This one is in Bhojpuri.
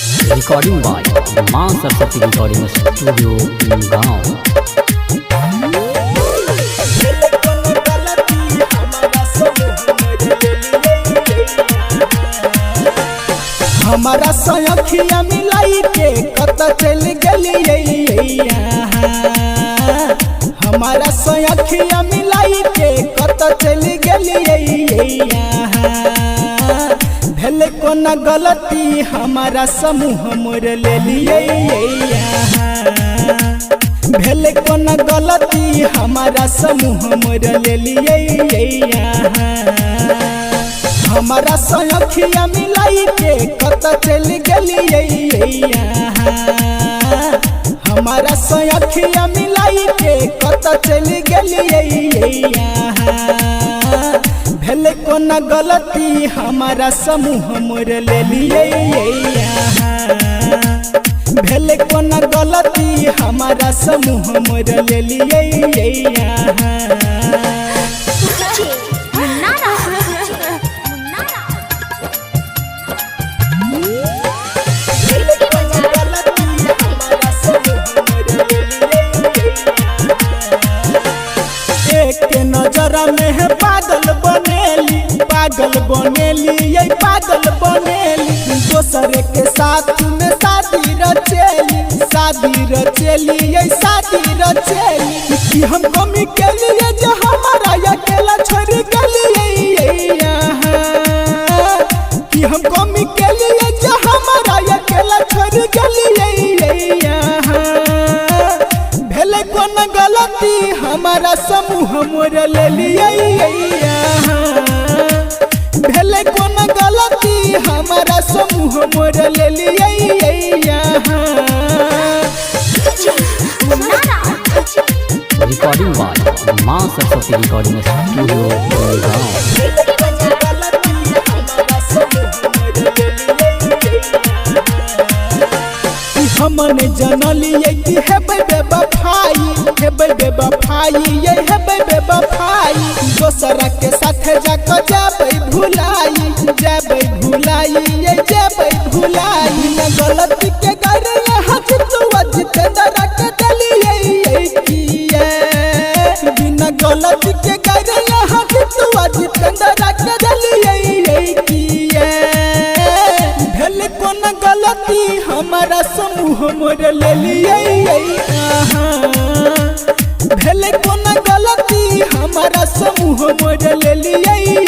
Recording by मां सरस्वती रिकॉर्डिंग स्टूडियो गाँव। हमारा सयखिया मिलाई के कत चल गलिए, हमारा सयखिया मिलाई के कत चल गलिए। भेले कोन गलती हमारा समूह मोर ले लिए, भेले कोन गलती हमारा समूह मोर ले लिए। हमारा सयखिया मिलाई के कत चल गलिए, हमारा सयखिया मिलाई के कत चल गलिए। भेले कोन गलती हमारा समूह मोर ले लिए, भेले कोन गलती हमारा समूह मोर ले लिए। एक नजर में है पागल बनेली, पागल बनेली, ये पागल बनेली। दोसर के साथ में शादी रचेली, शादी रचेली, ये शादी रचेली। कि हम कमी के लिए जो हमारा अकेला छोड़ गलिए, कि हम कमी के लिए जो हमारा अकेला छोड़ गलिए। भेले कोन गलती हमारा समूह मोर ले लिए, भेले कोन गलती हमारा समूह मोर ले लिए। रिकॉर्डिंग बाय मां सरस्वती रिकॉर्डिंग स्टूडियो गाँव। हमने जनलिए कि हेबै बेवफाई, हेबै बेवफाई, ये हेबै बेवफाई। दोसरा के साथ जाकर जाबै भुलाई, जाबै भुलाई, ये जाबै भुलाई। न गलती के करे हाथ तो जितेंद्र के दलिए किए, बिना गलती के करे हाथ तो जितेंद्र के दलिए किए। भेले कोन गलती हमारा समूह मोर ले लिए, भेले कोन गलती हमारा समूह मोर ले लिए।